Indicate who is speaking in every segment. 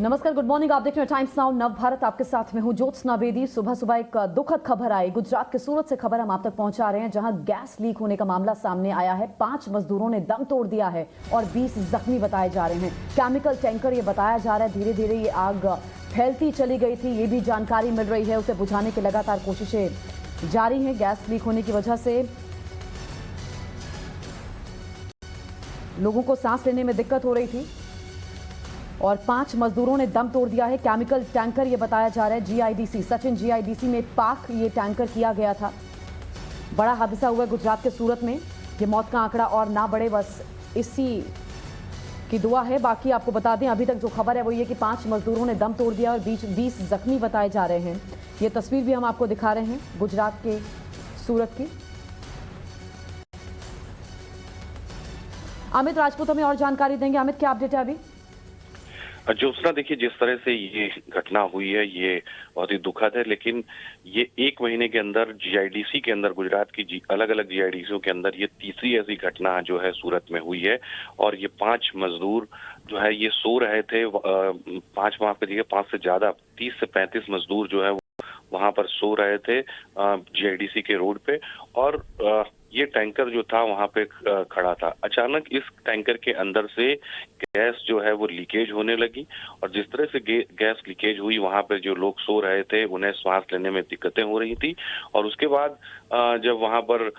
Speaker 1: नमस्कार, good morning. आप देख रहे हैं टाइम्स नाउ नव भारत। आपके साथ में हूं ज्योत्सना बेदी। सुबह सुबह एक दुखद खबर आई गुजरात के सूरत से। खबर हम आप तक पहुंचा रहे हैं, जहां गैस लीक होने का मामला सामने आया है। 5 मजदूरों ने दम तोड़ दिया है और 20 जख्मी बताए जा रहे हैं। केमिकल टैंकर ये बताया जा रहा है, धीरे धीरे ये आग फैलती चली गई थी, ये भी जानकारी मिल रही है। उसे बुझाने की लगातार कोशिशें जारी हैं। गैस लीक होने की वजह से लोगों को सांस लेने में दिक्कत हो रही थी और 5 मजदूरों ने दम तोड़ दिया है। केमिकल टैंकर ये बताया जा रहा है जीआईडीसी, सचिन जीआईडीसी में पार्क ये टैंकर किया गया था। बड़ा हादसा हुआ गुजरात के सूरत में। ये मौत का आंकड़ा और ना बढ़े, बस इसी की दुआ है। बाकी आपको बता दें, अभी तक जो खबर है वो ये कि 5 मजदूरों ने दम तोड़ दिया और 20 जख्मी बताए जा रहे हैं। ये तस्वीर भी हम आपको दिखा रहे हैं गुजरात के सूरत की। अमित राजपूत हमें और जानकारी देंगे। अमित, क्या अपडेट है अभी?
Speaker 2: ज्योत्सना, देखिए, जिस तरह से ये घटना हुई है ये बहुत ही दुखद है, लेकिन ये 1 महीने के अंदर जीआईडीसी के अंदर, गुजरात की अलग अलग जीआईडीसीओ के अंदर ये तीसरी ऐसी घटना जो है सूरत में हुई है। और ये 5 मजदूर जो है ये सो रहे थे, 5 से ज्यादा 30 से 35 मजदूर जो है वहां पर सो रहे थे जीआईडीसी के रोड पे। और ये टैंकर जो था वहां पे खड़ा था। अचानक इस टैंकर के अंदर से गैस जो है वो लीकेज होने लगी और जिस तरह से गैस लीकेज हुई, वहां पे जो लोग सो रहे थे उन्हें सांस लेने में दिक्कतें हो रही थी। और उसके बाद जब वहां पर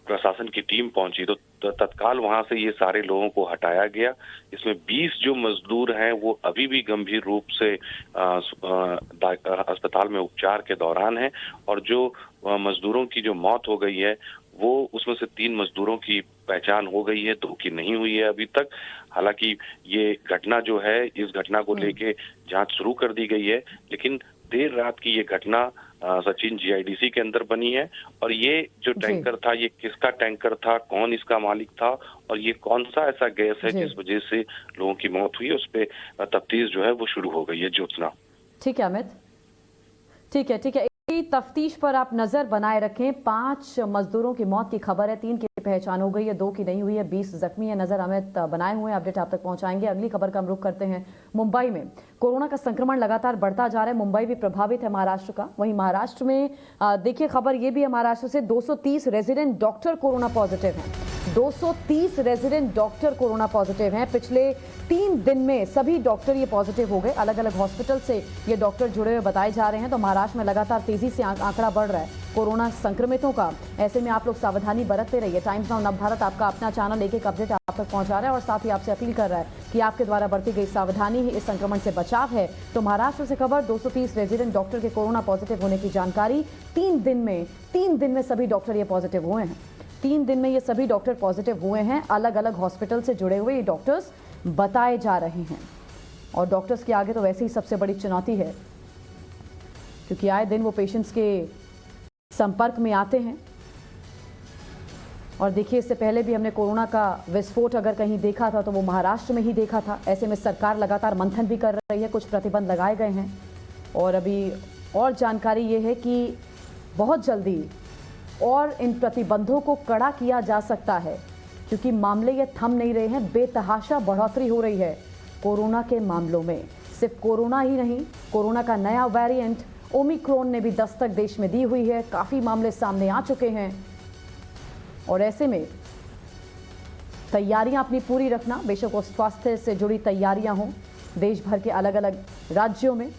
Speaker 2: प्रशासन की टीम पहुंची तो तत्काल वहां से ये सारे लोगों को हटाया गया। इसमें 20 जो मजदूर हैं वो अभी भी गंभीर रूप से अस्पताल में उपचार के दौरान हैं। और जो मजदूरों की जो मौत हो गई है वो उसमें से 3 मजदूरों की पहचान हो गई है, 2 की नहीं हुई है अभी तक। हालांकि ये घटना जो है, इस घटना को लेके जांच शुरू कर दी गई है, लेकिन देर रात की ये घटना सचिन जीआईडीसी के अंदर बनी है। और ये जो टैंकर था, ये किसका टैंकर था, कौन इसका मालिक था और ये कौन सा ऐसा गैस है जिस वजह से लोगों की मौत हुई है, उस पर तफ्तीश जो है वो शुरू हो गई है। ज्योत्सना,
Speaker 1: ठीक है अमित, ठीक है ठीक है। तफ्तीश पर आप नजर बनाए रखें। 5 मजदूरों की मौत की खबर है, 3 की पहचान हो गई है, 2 की नहीं हुई है, 20 जख्मी है। नजर अमित बनाए हुए हैं, अपडेट आप तक पहुंचाएंगे। अगली खबर का हम रुख करते हैं। मुंबई में कोरोना का संक्रमण लगातार बढ़ता जा रहा है। मुंबई भी प्रभावित है महाराष्ट्र का। वहीं महाराष्ट्र में देखिए खबर ये भी है, महाराष्ट्र से 230 रेजिडेंट डॉक्टर कोरोना पॉजिटिव हैं। 230 रेजिडेंट डॉक्टर कोरोना पॉजिटिव हैं। पिछले 3 दिन में सभी डॉक्टर ये पॉजिटिव हो गए। अलग अलग हॉस्पिटल से ये डॉक्टर जुड़े हुए बताए जा रहे हैं। तो महाराष्ट्र में लगातार तेजी से आंकड़ा बढ़ रहा है कोरोना संक्रमितों का। ऐसे में आप लोग सावधानी बरतते रहिए। टाइम्स नाउ नव भारत आपका अपना चैनल एक अपडेट आप तक पहुंचा रहा है और साथ ही आपसे अपील कर रहा है कि आपके द्वारा बरती गई सावधानी ही इस संक्रमण से बचाव है। तो महाराष्ट्र से खबर, 230 रेजिडेंट डॉक्टर के कोरोना पॉजिटिव होने की जानकारी। 3 दिन में सभी डॉक्टर ये पॉजिटिव हुए हैं। 3 दिन में ये सभी डॉक्टर पॉजिटिव हुए हैं। अलग अलग हॉस्पिटल से जुड़े हुए ये डॉक्टर्स बताए जा रहे हैं। और डॉक्टर्स के आगे तो वैसे ही सबसे बड़ी चुनौती है, क्योंकि आए दिन वो पेशेंट्स के संपर्क में आते हैं। और देखिए, इससे पहले भी हमने कोरोना का विस्फोट अगर कहीं देखा था तो वो महाराष्ट्र में ही देखा था। ऐसे में सरकार लगातार मंथन भी कर रही है, कुछ प्रतिबंध लगाए गए हैं। और अभी और जानकारी ये है कि बहुत जल्दी और इन प्रतिबंधों को कड़ा किया जा सकता है, क्योंकि मामले ये थम नहीं रहे हैं। बेतहाशा बढ़ोतरी हो रही है कोरोना के मामलों में। सिर्फ कोरोना ही नहीं, कोरोना का नया वेरिएंट ओमिक्रॉन ने भी दस्तक देश में दी हुई है। काफ़ी मामले सामने आ चुके हैं और ऐसे में तैयारियां अपनी पूरी रखना। बेशक वो स्वास्थ्य से जुड़ी तैयारियां हों, देश भर के अलग अलग राज्यों में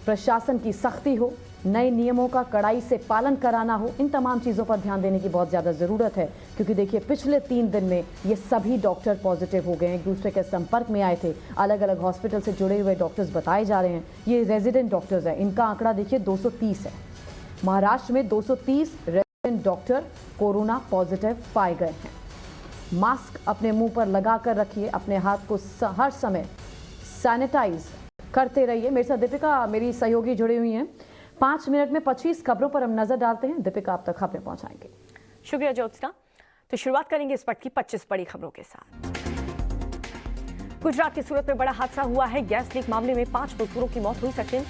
Speaker 1: प्रशासन की सख्ती हो, नए नियमों का कड़ाई से पालन कराना हो, इन तमाम चीज़ों पर ध्यान देने की बहुत ज़्यादा ज़रूरत है। क्योंकि देखिए, पिछले 3 दिन में ये सभी डॉक्टर पॉजिटिव हो गए हैं, एक दूसरे के संपर्क में आए थे। अलग अलग हॉस्पिटल से जुड़े हुए डॉक्टर्स बताए जा रहे हैं। ये रेजिडेंट डॉक्टर्स हैं, इनका आंकड़ा देखिए 230 है। महाराष्ट्र में 230 रेजिडेंट डॉक्टर कोरोना पॉजिटिव पाए गए हैं। मास्क अपने मुंह पर लगा कर रखिए, अपने हाथ को हर समय सैनिटाइज करते रहिए। मेरे साथ दीपिका, मेरी सहयोगी, जुड़ी हुई हैं। 5 मिनट में 25 खबरों पर हम नजर डालते हैं। दीपिका, आप तक खबरें पहुंचाएंगे।
Speaker 3: शुक्रिया ज्योत्सना। तो शुरुआत करेंगे इस वक्त की 25 बड़ी खबरों के साथ। गुजरात के सूरत में बड़ा हादसा हुआ है। गैस लीक मामले में 5 मजदूरों की मौत हुई। सचिन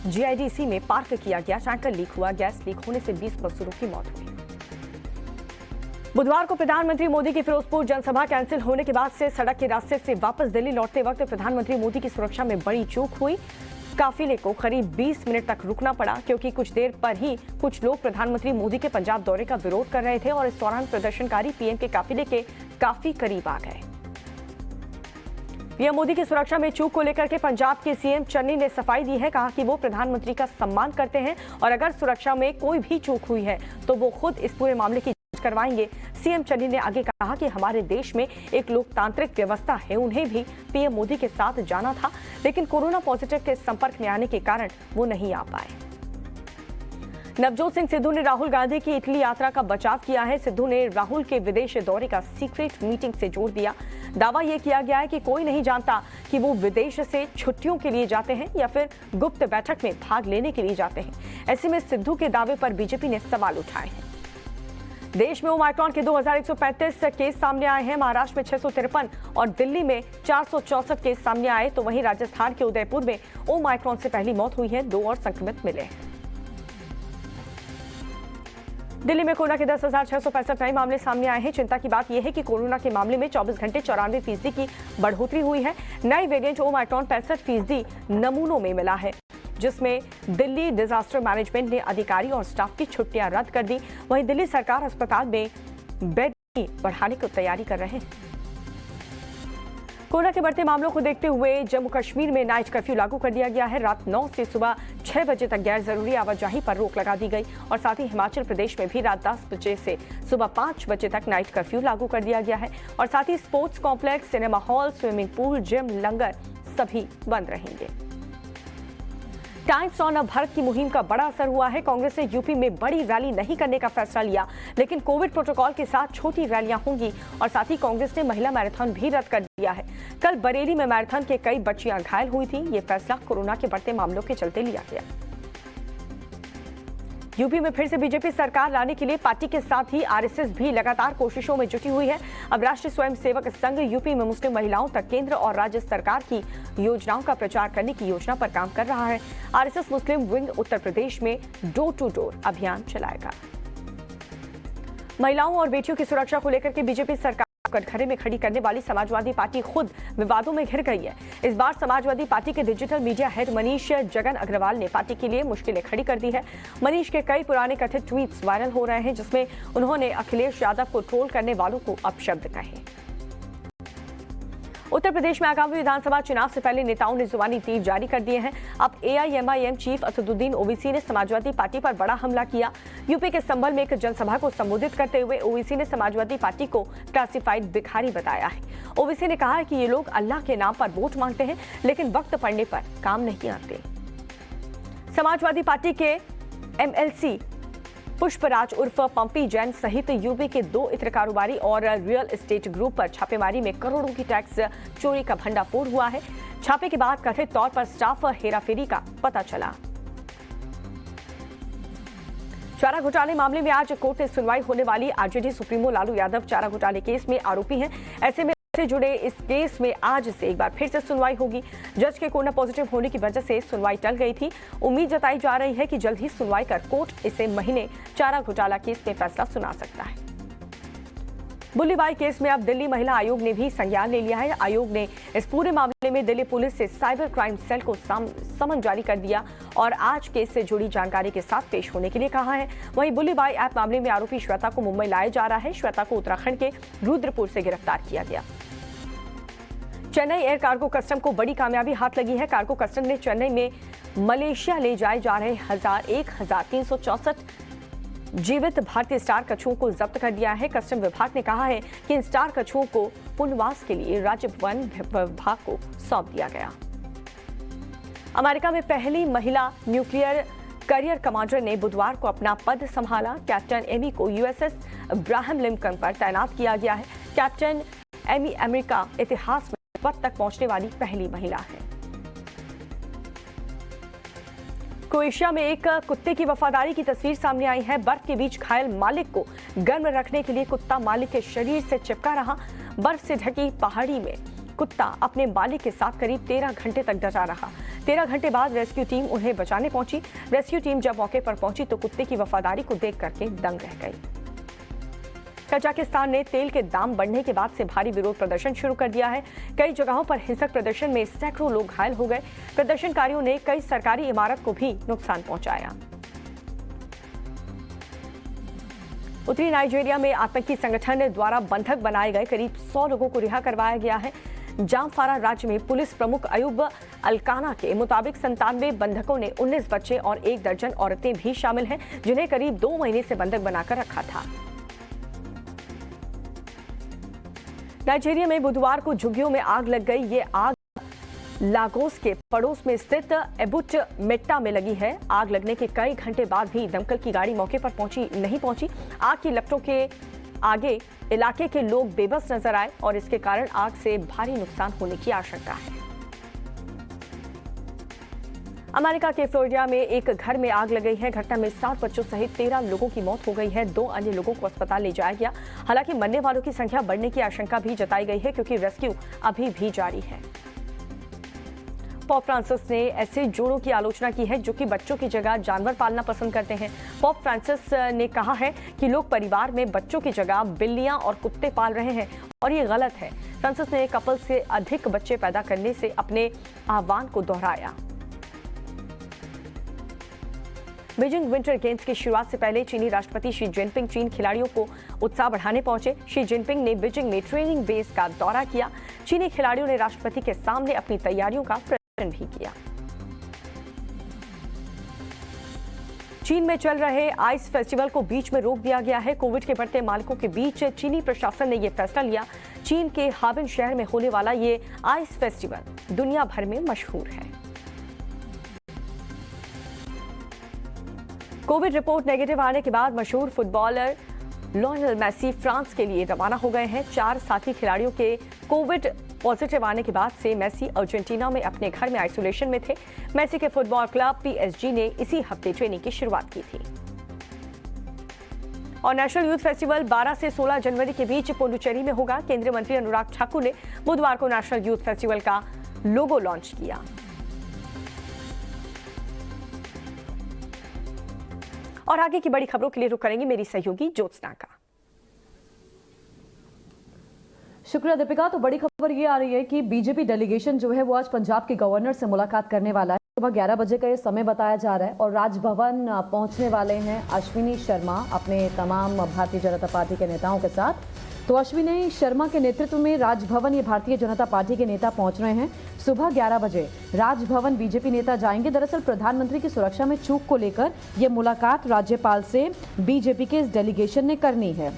Speaker 3: जीआईडीसी में पार्क किया गया टैंकर लीक हुआ। गैस लीक होने से 20 मजदूरों की मौत हुई। बुधवार को प्रधानमंत्री मोदी की फिरोजपुर जनसभा कैंसिल होने के बाद से सड़क के रास्ते से वापस दिल्ली लौटते वक्त प्रधानमंत्री मोदी की सुरक्षा में बड़ी चूक हुई। काफिले को करीब 20 मिनट तक रुकना पड़ा क्योंकि कुछ देर पर ही कुछ लोग प्रधानमंत्री मोदी के पंजाब दौरे का विरोध कर रहे थे और इस दौरान प्रदर्शनकारी पीएम के काफिले के काफी करीब आ गए। पीएम मोदी की सुरक्षा में चूक को लेकर के पंजाब के सीएम चन्नी ने सफाई दी है। कहा कि वो प्रधानमंत्री का सम्मान करते हैं और अगर सुरक्षा में कोई भी चूक हुई है तो वो खुद इस पूरे मामले की जांच करवाएंगे। सीएम चन्नी ने आगे कहा कि हमारे देश में एक लोकतांत्रिक व्यवस्था है, उन्हें भी पीएम मोदी के साथ जाना था लेकिन कोरोना पॉजिटिव के संपर्क में आने के कारण वो नहीं आ पाए। नवजोत सिंह सिद्धू ने राहुल गांधी की इटली यात्रा का बचाव किया है। सिद्धू ने राहुल के विदेश दौरे का सीक्रेट मीटिंग से जोड़ दिया। दावा यह किया गया है कि कोई नहीं जानता कि वो विदेश से छुट्टियों के लिए जाते हैं या फिर गुप्त बैठक में भाग लेने के लिए जाते हैं। ऐसे में सिद्धू के दावे पर बीजेपी ने सवाल उठाए हैं। देश में ओमाइक्रॉन के 2135 केस सामने आए हैं। महाराष्ट्र में 653 और दिल्ली में 464 केस सामने आए तो वहीं राजस्थान के उदयपुर में ओमाइक्रॉन से पहली मौत हुई है। 2 और संक्रमित मिले हैं। दिल्ली में कोरोना के 10,665 नए मामले सामने आए हैं। चिंता की बात यह है कि कोरोना के मामले में 24 घंटे 94% की बढ़ोतरी हुई है। नई वेरिएंट ओमाइक्रॉन 65% नमूनों में मिला है, जिसमें दिल्ली डिजास्टर मैनेजमेंट ने अधिकारी और स्टाफ की छुट्टियां रद्द कर दी। वहीं दिल्ली सरकार अस्पताल में बेड बढ़ाने की तैयारी कर रहे हैं। कोरोना के बढ़ते मामलों को देखते हुए जम्मू कश्मीर में नाइट कर्फ्यू लागू कर दिया गया है। रात 9 से सुबह 6 बजे तक गैर जरूरी आवाजाही पर रोक लगा दी गई और साथ ही हिमाचल प्रदेश में भी रात 10 बजे से सुबह 5 बजे तक नाइट कर्फ्यू लागू कर दिया गया है और साथ ही sports complex, cinema hall, swimming pool, gym, लंगर सभी बंद रहेंगे। टाइम्स ऑन भारत की मुहिम का बड़ा असर हुआ है। कांग्रेस ने यूपी में बड़ी रैली नहीं करने का फैसला लिया, लेकिन कोविड प्रोटोकॉल के साथ छोटी रैलियां होंगी और साथ ही कांग्रेस ने महिला मैराथन भी रद्द कर दिया है। कल बरेली में मैराथन के कई बच्चियां घायल हुई थी। ये फैसला कोरोना के बढ़ते मामलों के चलते लिया गया। यूपी में फिर से बीजेपी सरकार लाने के लिए पार्टी के साथ ही आरएसएस भी लगातार कोशिशों में जुटी हुई है। अब राष्ट्रीय स्वयंसेवक संघ यूपी में मुस्लिम महिलाओं तक केंद्र और राज्य सरकार की योजनाओं का प्रचार करने की योजना पर काम कर रहा है। आरएसएस मुस्लिम विंग उत्तर प्रदेश में डोर टू डोर अभियान चलाएगा। महिलाओं और बेटियों की सुरक्षा को लेकर के बीजेपी सरकार कटघरे में खड़ी करने वाली समाजवादी पार्टी खुद विवादों में घिर गई है। इस बार समाजवादी पार्टी के digital media head Manish Jagan Agrawal ने पार्टी के लिए मुश्किलें खड़ी कर दी है। मनीष के कई पुराने कथित ट्वीट्स वायरल हो रहे हैं, जिसमें उन्होंने अखिलेश यादव को ट्रोल करने वालों को अपशब्द कहे। उत्तर प्रदेश में आगामी विधानसभा चुनाव से पहले नेताओं ने जुबानी तीर जारी कर दिए हैं। अब एआईएमआईएम चीफ असदुद्दीन ओवैसी ने समाजवादी पार्टी पर बड़ा हमला किया। यूपी के संभल में एक जनसभा को संबोधित करते हुए ओवैसी ने समाजवादी पार्टी को क्लासिफाइड भिखारी बताया है। ओवैसी ने कहा है कि ये लोग अल्लाह के नाम पर वोट मांगते हैं, लेकिन वक्त पड़ने पर काम नहीं आते। समाजवादी पार्टी के एमएलसी पुष्पराज उर्फ पंपी जैन सहित यूपी के 2 इत्र कारोबारी और रियल एस्टेट ग्रुप पर छापेमारी में करोड़ों की टैक्स चोरी का भंडाफोड़ हुआ है। छापे के बाद कथित तौर पर स्टाफ हेराफेरी का पता चला। चारा घोटाले मामले में आज कोर्ट में सुनवाई होने वाली। आरजेडी सुप्रीमो लालू यादव चारा घोटाले केस में आरोपी हैं। ऐसे में से जुड़े इस केस में आज से एक बार फिर से सुनवाई होगी। जज के कोरोना पॉजिटिव होने की वजह से सुनवाई टल गई थी। उम्मीद जताई जा रही है कि जल्द ही सुनवाई कर कोर्ट इसे महीने चारा घोटाला केस में फैसला सुना सकता है। बुल्लीबाई केस में अब दिल्ली महिला आयोग ने भी संज्ञान ले लिया है। आयोग ने इस पूरे मामले में दिल्ली पुलिस से साइबर क्राइम सेल को समन जारी कर दिया और आज केस से जुड़ी जानकारी के साथ पेश होने के लिए कहा है। वहीं बुल्लीबाई ऐप मामले में आरोपी श्वेता को मुंबई लाया जा रहा है। श्वेता को उत्तराखंड के रुद्रपुर से गिरफ्तार किया गया। चेन्नई एयर कार्गो कस्टम को बड़ी कामयाबी हाथ लगी है। कार्गो कस्टम ने चेन्नई में मलेशिया ले जाए जा रहे 1364 जीवित भारतीय स्टार कछुओं को जब्त कर दिया है। कस्टम विभाग ने कहा है कि इन स्टार कछुओं को पुनर्वास के लिए राज्य वन विभाग को सौंप दिया गया। अमेरिका में पहली महिला न्यूक्लियर करियर कमांडर ने बुधवार को अपना पद संभाला। कैप्टन एमी को यूएसएस अब्राहम लिंकन पर तैनात किया गया है। कैप्टन एमी अमेरिका इतिहास में पद तक पहुंचने वाली पहली महिला है। क्रोएशिया में एक कुत्ते की वफादारी की तस्वीर सामने आई है। बर्फ के बीच घायल मालिक को गर्म रखने के लिए कुत्ता मालिक के शरीर से चिपका रहा। बर्फ से ढकी पहाड़ी में कुत्ता अपने मालिक के साथ करीब 13 घंटे तक डटा रहा। 13 घंटे बाद रेस्क्यू टीम उन्हें बचाने पहुंची। रेस्क्यू टीम जब मौके पर पहुंची तो कुत्ते की वफादारी को देख करके दंग रह गई। कजाकिस्तान ने तेल के दाम बढ़ने के बाद से भारी विरोध प्रदर्शन शुरू कर दिया है। कई जगहों पर हिंसक प्रदर्शन में सैकड़ों लोग घायल हो गए। प्रदर्शनकारियों ने कई सरकारी इमारत को भी नुकसान पहुंचाया। उत्तरी नाइजीरिया में आतंकी संगठन द्वारा बंधक बनाए गए करीब 100 लोगों को रिहा करवाया गया है। जामफारा राज्य में पुलिस प्रमुख अयूब अलकाना के मुताबिक 97 बंधकों ने 19 बच्चे और 1 दर्जन औरतें भी शामिल हैं, जिन्हें करीब 2 महीने से बंधक बनाकर रखा था। नाइजीरिया में बुधवार को झुग्गियों में आग लग गई। ये आग लागोस के पड़ोस में स्थित एबुट मेट्टा में लगी है। आग लगने के कई घंटे बाद भी दमकल की गाड़ी मौके पर नहीं पहुंची। आग की लपटों के आगे इलाके के लोग बेबस नजर आए और इसके कारण आग से भारी नुकसान होने की आशंका है। अमेरिका के फ्लोरिडा में एक घर में आग लग गई है। घटना में 7 बच्चों सहित 13 लोगों की मौत हो गई है। 2 अन्य लोगों को अस्पताल ले जाया गया। हालांकि मरने वालों की संख्या बढ़ने की आशंका भी जताई गई है, क्योंकि रेस्क्यू अभी भी जारी है। पॉप फ्रांसिस ने ऐसे जोड़ों की आलोचना की है जो कि बच्चों की जगह जानवर पालना पसंद करते हैं। पॉप फ्रांसिस ने कहा है कि लोग परिवार में बच्चों की जगह बिल्लियां और कुत्ते पाल रहे हैं और ये गलत है। फ्रांसिस ने कपल से अधिक बच्चे पैदा करने से अपने आह्वान को दोहराया। बीजिंग विंटर गेम्स की शुरुआत से पहले चीनी राष्ट्रपति शी जिनपिंग चीन खिलाड़ियों को उत्साह बढ़ाने पहुंचे। शी जिनपिंग ने बीजिंग में ट्रेनिंग बेस का दौरा किया। चीनी खिलाड़ियों ने राष्ट्रपति के सामने अपनी तैयारियों का प्रदर्शन भी किया। चीन में चल रहे आइस फेस्टिवल को बीच में रोक दिया गया है। कोविड के बढ़ते मामलों के बीच चीनी प्रशासन ने यह फैसला लिया। चीन के हाबिन शहर में होने वाला ये आइस फेस्टिवल दुनिया भर में मशहूर है। कोविड रिपोर्ट नेगेटिव आने के बाद मशहूर फुटबॉलर लियोनेल मेसी फ्रांस के लिए रवाना हो गए हैं। 4 साथी खिलाड़ियों के कोविड पॉजिटिव आने के बाद से मेसी अर्जेंटीना में अपने घर में आइसोलेशन में थे। मेसी के फुटबॉल क्लब PSG ने इसी हफ्ते ट्रेनिंग की शुरुआत की थी। और नेशनल यूथ फेस्टिवल 12 से 16 जनवरी के बीच पुडुचेरी में होगा। केंद्रीय मंत्री अनुराग ठाकुर ने बुधवार को नेशनल यूथ फेस्टिवल का लोगो लॉन्च किया। और आगे की बड़ी खबरों के लिए रुक करेंगे मेरी सहयोगी ज्योत्सना का।
Speaker 1: शुक्रिया दीपिका। तो बड़ी खबर ये आ रही है कि बीजेपी डेलीगेशन जो है वो आज पंजाब के गवर्नर से मुलाकात करने वाला है। सुबह 11 बजे का ये समय बताया जा रहा है और राजभवन पहुंचने वाले हैं अश्विनी शर्मा अपने तमाम भारतीय जनता पार्टी के नेताओं के साथ। तो अश्विनी शर्मा के नेतृत्व में राजभवन ये भारतीय जनता पार्टी के नेता पहुंच रहे हैं। सुबह 11 बजे राजभवन बीजेपी नेता जाएंगे। दरअसल प्रधानमंत्री की सुरक्षा में चूक को लेकर यह मुलाकात राज्यपाल से बीजेपी के इस डेलीगेशन ने करनी है।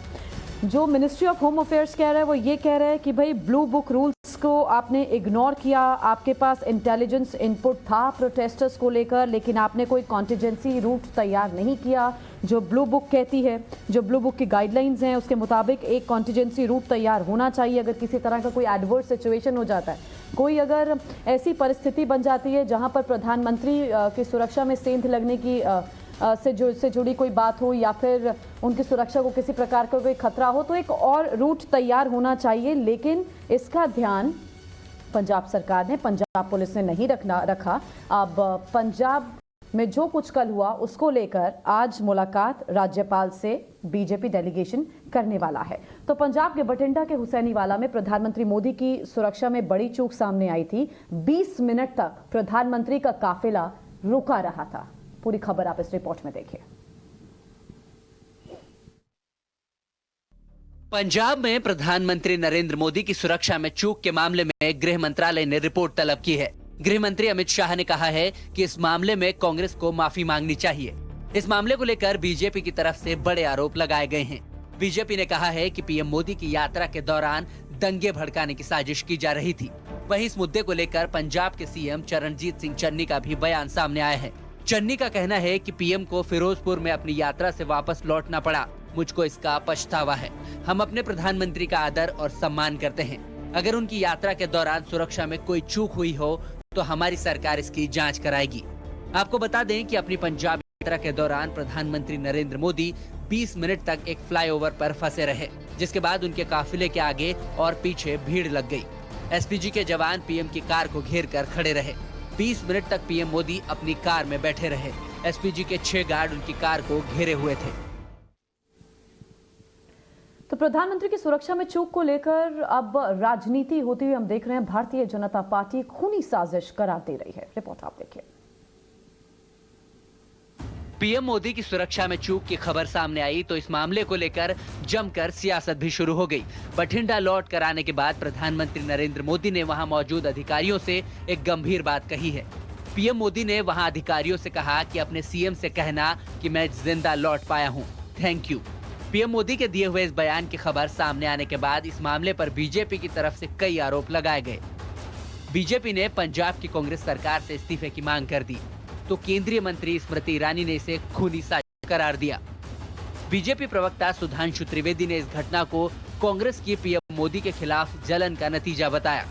Speaker 1: जो मिनिस्ट्री ऑफ होम अफेयर्स कह रहा है वो ये कह रहा है कि भाई ब्लू बुक रूल्स को आपने इग्नोर किया। आपके पास इंटेलिजेंस इनपुट था प्रोटेस्टर्स को लेकर, लेकिन आपने कोई कॉन्टिजेंसी रूट तैयार नहीं किया। जो ब्लू बुक कहती है, जो ब्लू बुक की गाइडलाइंस हैं उसके मुताबिक एक कॉन्टिजेंसी रूट तैयार होना चाहिए अगर किसी तरह का कोई एडवर्स सिचुएशन हो जाता है। कोई अगर ऐसी परिस्थिति बन जाती है जहां पर प्रधानमंत्री की सुरक्षा में सेंध लगने की से जुड़ी कोई बात हो या फिर उनकी सुरक्षा को किसी प्रकार का कोई खतरा हो, तो एक और रूट तैयार होना चाहिए। लेकिन इसका ध्यान पंजाब सरकार ने, पंजाब पुलिस ने नहीं रखा। अब पंजाब में जो कुछ कल हुआ उसको लेकर आज मुलाकात राज्यपाल से बीजेपी डेलीगेशन करने वाला है। तो पंजाब के बठिंडा के हुसैनीवाला में प्रधानमंत्री मोदी की सुरक्षा में बड़ी चूक सामने आई थी। 20 मिनट तक प्रधानमंत्री का काफिला रुका रहा था। पूरी खबर आप इस रिपोर्ट में देखिए।
Speaker 4: पंजाब में प्रधानमंत्री नरेंद्र मोदी की सुरक्षा में चूक के मामले में गृह मंत्रालय ने रिपोर्ट तलब की है। गृह मंत्री अमित शाह ने कहा है कि इस मामले में कांग्रेस को माफी मांगनी चाहिए। इस मामले को लेकर बीजेपी की तरफ से बड़े आरोप लगाए गए हैं। बीजेपी ने कहा है कि पीएम मोदी की यात्रा के दौरान दंगे भड़काने की साजिश की जा रही थी। वहीं इस मुद्दे को लेकर पंजाब के सीएम चरणजीत सिंह चन्नी का भी बयान सामने आया है। चन्नी का कहना है कि पीएम को फिरोजपुर में अपनी यात्रा से वापस लौटना पड़ा। मुझको इसका पछतावा है। हम अपने प्रधानमंत्री का आदर और सम्मान करते हैं। अगर उनकी यात्रा के दौरान सुरक्षा में कोई चूक हुई हो तो हमारी सरकार इसकी जांच कराएगी। आपको बता दें कि अपनी पंजाब यात्रा के दौरान प्रधानमंत्री नरेंद्र मोदी 20 मिनट तक एक फ्लाईओवर पर फंसे रहे, जिसके बाद उनके काफिले के आगे और पीछे भीड़ लग गई। एसपीजी के जवान पीएम की कार को घेर कर खड़े रहे। 20 मिनट तक पीएम मोदी अपनी कार में बैठे रहे। एसपीजी के 6 गार्ड उनकी कार को घेरे हुए थे।
Speaker 1: तो प्रधानमंत्री की सुरक्षा में चूक को लेकर अब राजनीति होती हुई हम देख रहे हैं। भारतीय जनता पार्टी खूनी साजिश करार दे रही है। रिपोर्ट आप देखिए।
Speaker 4: पीएम मोदी की सुरक्षा में चूक की खबर सामने आई तो इस मामले को लेकर जमकर सियासत भी शुरू हो गई। बठिंडा लौट कर आने के बाद प्रधानमंत्री नरेंद्र मोदी ने वहां मौजूद अधिकारियों से एक गंभीर बात कही है। पीएम मोदी ने वहां अधिकारियों से कहा कि अपने सीएम से कहना कि मैं जिंदा लौट पाया हूं, थैंक यू। पीएम मोदी के दिए हुए इस बयान की खबर सामने आने के बाद इस मामले पर बीजेपी की तरफ से कई आरोप लगाए गए। बीजेपी ने पंजाब की कांग्रेस सरकार से इस्तीफे की मांग कर दी तो केंद्रीय मंत्री स्मृति ईरानी ने इसे खूनी साजिश करार दिया। बीजेपी प्रवक्ता सुधांशु त्रिवेदी ने इस घटना को कांग्रेस की पीएम मोदी के खिलाफ जलन का नतीजा बताया।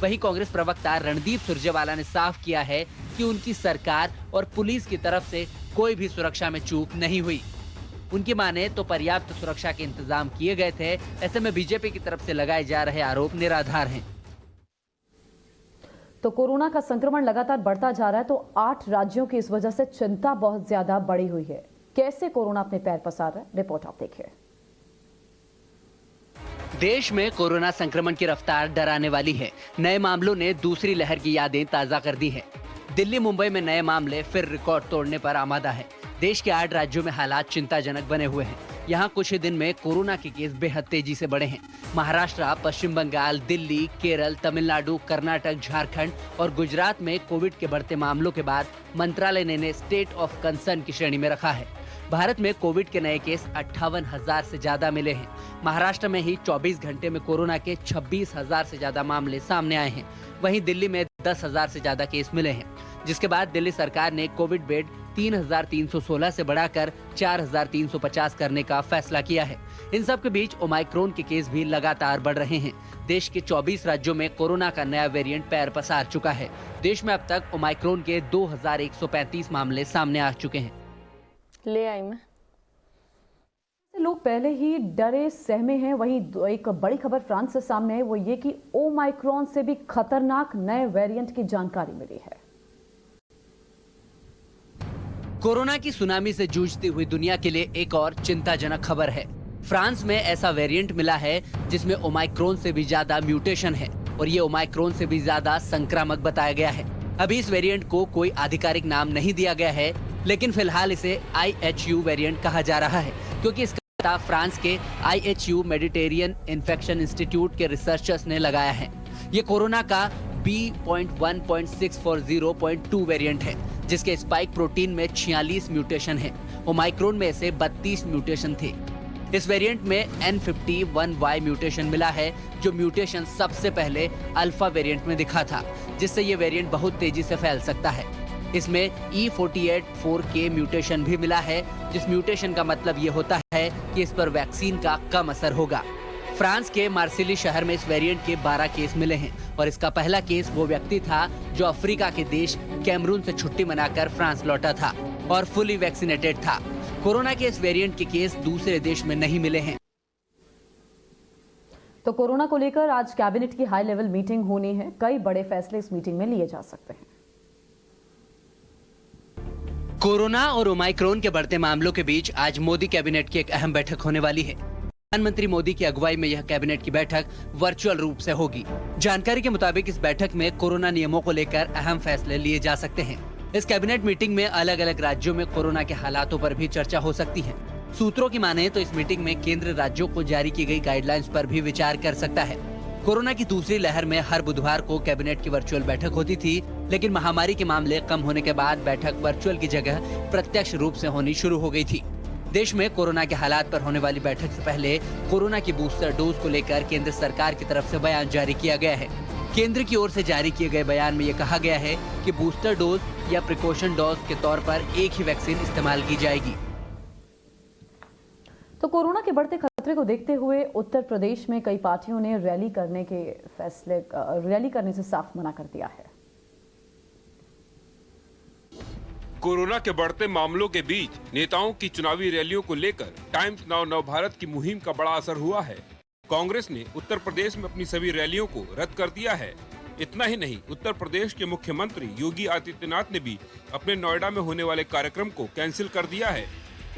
Speaker 4: वहीं कांग्रेस प्रवक्ता रणदीप सुरजेवाला ने साफ किया है कि उनकी सरकार और पुलिस की तरफ से कोई भी सुरक्षा में चूक नहीं हुई। उनकी माने तो पर्याप्त सुरक्षा के इंतजाम किए गए थे। ऐसे में बीजेपी की तरफ से लगाए जा रहे आरोप निराधार हैं।
Speaker 1: तो कोरोना का संक्रमण लगातार बढ़ता जा रहा है, तो 8 राज्यों की इस वजह से चिंता बहुत ज्यादा बढ़ी हुई है। कैसे कोरोना अपने पैर पसार रहा है, रिपोर्ट आप देखिए।
Speaker 4: देश में कोरोना संक्रमण की रफ्तार डराने वाली है। नए मामलों ने दूसरी लहर की यादें ताजा कर दी हैं। दिल्ली मुंबई में नए मामले फिर रिकॉर्ड तोड़ने पर आमादा है। देश के 8 राज्यों में हालात चिंताजनक बने हुए हैं। यहाँ कुछ ही दिन में कोरोना के केस बेहद तेजी से बढ़े हैं। महाराष्ट्र, पश्चिम बंगाल, दिल्ली, केरल, तमिलनाडु, कर्नाटक, झारखंड और गुजरात में कोविड के बढ़ते मामलों के बाद मंत्रालय ने इन्हें स्टेट ऑफ कंसर्न की श्रेणी में रखा है। भारत में कोविड के नए केस 58,000 से ज्यादा मिले हैं। महाराष्ट्र में ही 24 घंटे में कोरोना के 26,000 से ज्यादा मामले सामने आए हैं। वहीं दिल्ली में 10,000 से ज्यादा केस मिले हैं, जिसके बाद दिल्ली सरकार ने कोविड बेड 3,316 से बढ़ाकर 4,350 करने का फैसला किया है। इन सब के बीच ओमाइक्रोन के केस भी लगातार बढ़ रहे हैं। देश के 24 राज्यों में कोरोना का नया वेरिएंट पैर पसार चुका है। देश में अब तक ओमाइक्रोन के 2,135 मामले सामने आ चुके हैं।
Speaker 3: ले आई मैं।
Speaker 1: लोग पहले ही डरे सहमे हैं। वहीं एक बड़ी खबर फ्रांस से सामने है, वो ये कि ओमाइक्रोन से भी खतरनाक नए वेरिएंट की जानकारी मिली है।
Speaker 4: कोरोना की सुनामी से जूझती हुई दुनिया के लिए एक और चिंताजनक खबर है। फ्रांस में ऐसा वेरिएंट मिला है जिसमें ओमाइक्रोन से भी ज्यादा म्यूटेशन है और ये ओमाइक्रोन से भी ज्यादा संक्रामक बताया गया है। अभी इस वेरिएंट को कोई आधिकारिक नाम नहीं दिया गया है, लेकिन फिलहाल इसे IHU वेरिएंट कहा जा रहा है, क्योंकि इसका पता फ्रांस के IHU मेडिटेरियन इन्फेक्शन इंस्टीट्यूट के रिसर्चर्स ने लगाया है। ये कोरोना का B.1.6402 वेरिएंट है, जिसके स्पाइक प्रोटीन में 46 म्यूटेशन है। ओमाइक्रोन में ऐसे 32 म्यूटेशन थे। इस वेरिएंट में N51Y म्यूटेशन मिला है, जो म्यूटेशन सबसे पहले अल्फा वेरिएंट में दिखा था, जिससे ये वेरिएंट बहुत तेजी से फैल सकता है। इसमें E484K म्यूटेशन भी मिला है, जिस म्यूटेशन का मतलब ये होता है कि इस पर वैक्सीन का कम असर होगा। फ्रांस के मार्सिली शहर में इस वेरिएंट के 12 केस मिले हैं और इसका पहला केस वो व्यक्ति था जो अफ्रीका के देश कैमरून से छुट्टी मनाकर फ्रांस लौटा था और फुली वैक्सीनेटेड था। कोरोना के इस वेरिएंट के केस दूसरे देश में नहीं मिले हैं।
Speaker 1: तो कोरोना को लेकर आज कैबिनेट की हाई लेवल मीटिंग होनी है। कई बड़े फैसले इस मीटिंग में लिए जा सकते हैं।
Speaker 4: कोरोना और ओमाइक्रोन के बढ़ते मामलों के बीच आज मोदी कैबिनेट की एक अहम बैठक होने वाली है। प्रधानमंत्री मोदी की अगुवाई में यह कैबिनेट की बैठक वर्चुअल रूप से होगी। जानकारी के मुताबिक इस बैठक में कोरोना नियमों को लेकर अहम फैसले लिए जा सकते हैं। इस कैबिनेट मीटिंग में अलग अलग राज्यों में कोरोना के हालातों पर भी चर्चा हो सकती है। सूत्रों की माने तो इस मीटिंग में केंद्र राज्यों को जारी की गई गाइडलाइंस पर भी विचार कर सकता है। कोरोना की दूसरी लहर में हर बुधवार को कैबिनेट की वर्चुअल बैठक होती थी, लेकिन महामारी के मामले कम होने के बाद बैठक वर्चुअल की जगह प्रत्यक्ष रूप से होनी शुरू हो गई थी। देश में कोरोना के हालात पर होने वाली बैठक से पहले कोरोना की बूस्टर डोज को लेकर केंद्र सरकार की तरफ से बयान जारी किया गया है। केंद्र की ओर से जारी किए गए बयान में ये कहा गया है कि बूस्टर डोज या प्रिकॉशन डोज के तौर पर एक ही वैक्सीन इस्तेमाल की जाएगी।
Speaker 1: तो कोरोना के बढ़ते खतरे को देखते हुए उत्तर प्रदेश में कई पार्टियों ने रैली करने से साफ मना कर दिया है।
Speaker 5: कोरोना के बढ़ते मामलों के बीच नेताओं की चुनावी रैलियों को लेकर टाइम्स नाउ नवभारत की मुहिम का बड़ा असर हुआ है। कांग्रेस ने उत्तर प्रदेश में अपनी सभी रैलियों को रद्द कर दिया है। इतना ही नहीं, उत्तर प्रदेश के मुख्यमंत्री योगी आदित्यनाथ ने भी अपने नोएडा में होने वाले कार्यक्रम को कैंसिल कर दिया है।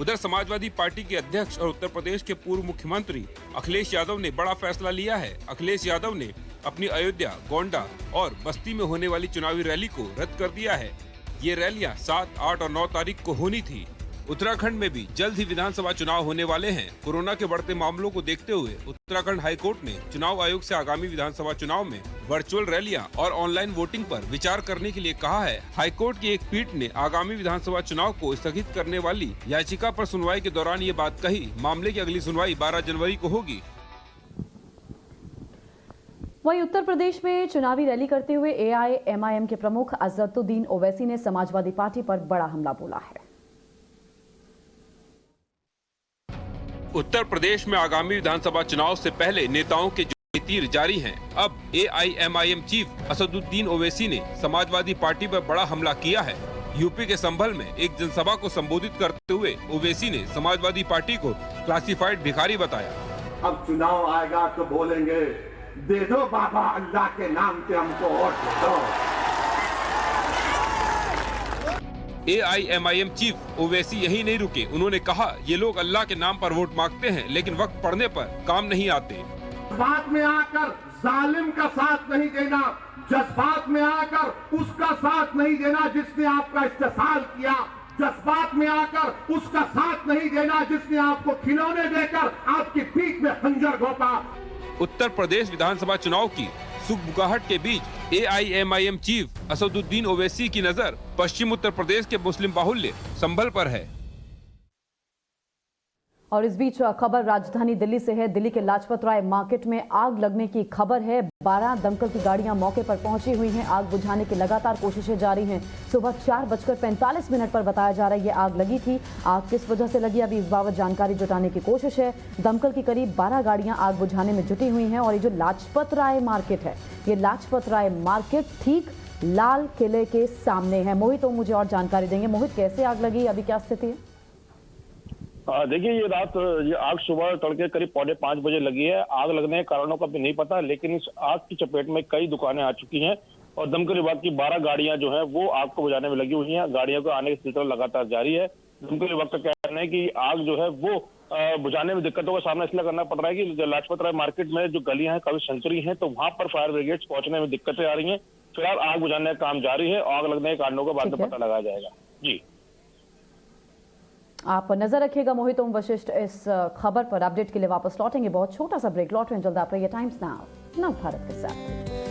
Speaker 5: उधर समाजवादी पार्टी के अध्यक्ष और उत्तर प्रदेश के पूर्व मुख्यमंत्री अखिलेश यादव ने बड़ा फैसला लिया है। अखिलेश यादव ने अपनी अयोध्या, गोंडा और बस्ती में होने वाली चुनावी रैली को रद्द कर दिया है। ये रैलियां 7, 8 और 9 तारीख को होनी थी। उत्तराखंड में भी जल्द ही विधानसभा चुनाव होने वाले हैं। कोरोना के बढ़ते मामलों को देखते हुए उत्तराखंड हाईकोर्ट ने चुनाव आयोग से आगामी विधानसभा चुनाव में वर्चुअल रैलियां और ऑनलाइन वोटिंग पर विचार करने के लिए कहा है। हाईकोर्ट की एक पीठ ने आगामी विधानसभा चुनाव को स्थगित करने वाली याचिका पर सुनवाई के दौरान ये बात कही। मामले की अगली सुनवाई 12 जनवरी को होगी।
Speaker 1: वहीं उत्तर प्रदेश में चुनावी रैली करते हुए एआईएमआईएम के प्रमुख अजहरुद्दीन ओवैसी ने समाजवादी पार्टी पर बड़ा हमला बोला है।
Speaker 5: उत्तर प्रदेश में आगामी विधानसभा चुनाव से पहले नेताओं के जो तीर जारी हैं। अब एआईएमआईएम चीफ असदुद्दीन ओवैसी ने समाजवादी पार्टी पर बड़ा हमला किया है। यूपी के संभल में एक जनसभा को संबोधित करते हुए ओवैसी ने समाजवादी पार्टी को क्लासिफाइड भिखारी बताया।
Speaker 6: अब चुनाव आएगा तो बोलेंगे दे दो बाबा अल्लाह के नाम पे हमको वोट दे दो।
Speaker 5: एआईएमआईएम चीफ ओवैसी यही नहीं रुके। उन्होंने कहा ये लोग अल्लाह के नाम पर वोट मांगते हैं लेकिन वक्त पड़ने पर काम नहीं आते।
Speaker 6: जज्बात में आकर जालिम का साथ नहीं देना, जज्बात में आकर उसका साथ नहीं देना जिसने आपका इस्तेसाल किया, जज्बात में आकर उसका साथ नहीं देना जिसने आपको खिलौने देकर आपकी पीठ में खंजर घोंपा।
Speaker 5: उत्तर प्रदेश विधानसभा चुनाव की सुगबुगाहट के बीच एआईएमआईएम चीफ असदुद्दीन ओवैसी की नजर पश्चिम उत्तर प्रदेश के मुस्लिम बाहुल्य संभल पर है।
Speaker 1: और इस बीच खबर राजधानी दिल्ली से है। दिल्ली के लाजपत राय मार्केट में आग लगने की खबर है। 12 दमकल की गाड़ियां मौके पर पहुंची हुई हैं। आग बुझाने की लगातार कोशिशें जारी हैं। सुबह 4:45 पर बताया जा रहा है ये आग लगी थी। आग किस वजह से लगी, अभी इस बाबत जानकारी जुटाने की कोशिश है। दमकल की करीब 12 गाड़ियां आग बुझाने में जुटी हुई हैं। और ये जो लाजपत राय मार्केट है, ये लाजपत राय मार्केट ठीक लाल किले के सामने है। मोहित तो मुझे और जानकारी देंगे। मोहित, कैसे आग लगी, अभी क्या स्थिति है?
Speaker 7: देखिए ये आग सुबह तड़के करीब 4:45 बजे लगी है। आग लगने के कारणों का भी नहीं पता, लेकिन इस आग की चपेट में कई दुकानें आ चुकी हैं और दमकल विभाग की 12 गाड़ियां जो हैं वो आग को बुझाने में लगी हुई हैं। गाड़ियों को आने का सिलसिला लगातार जारी है। दमकल विभाग का कहना है कि आग जो है वो बुझाने में दिक्कतों का सामना इसलिए करना पड़ रहा है कि लाजपत राय मार्केट में जो गलियां हैं काफी संकरी हैं, तो वहां पर फायर ब्रिगेड पहुंचने में दिक्कतें आ रही हैं। फिलहाल आग बुझाने का काम जारी है। आग लगने के कारणों का बाद में पता लगाया जाएगा। जी,
Speaker 1: आप नजर रखिएगा। मोहित ओम वशिष्ठ इस खबर पर अपडेट के लिए वापस लौटेंगे। बहुत छोटा सा ब्रेक, लौट रहे हैं जल्द। आप रहिए टाइम्स नाउ भारत के साथ।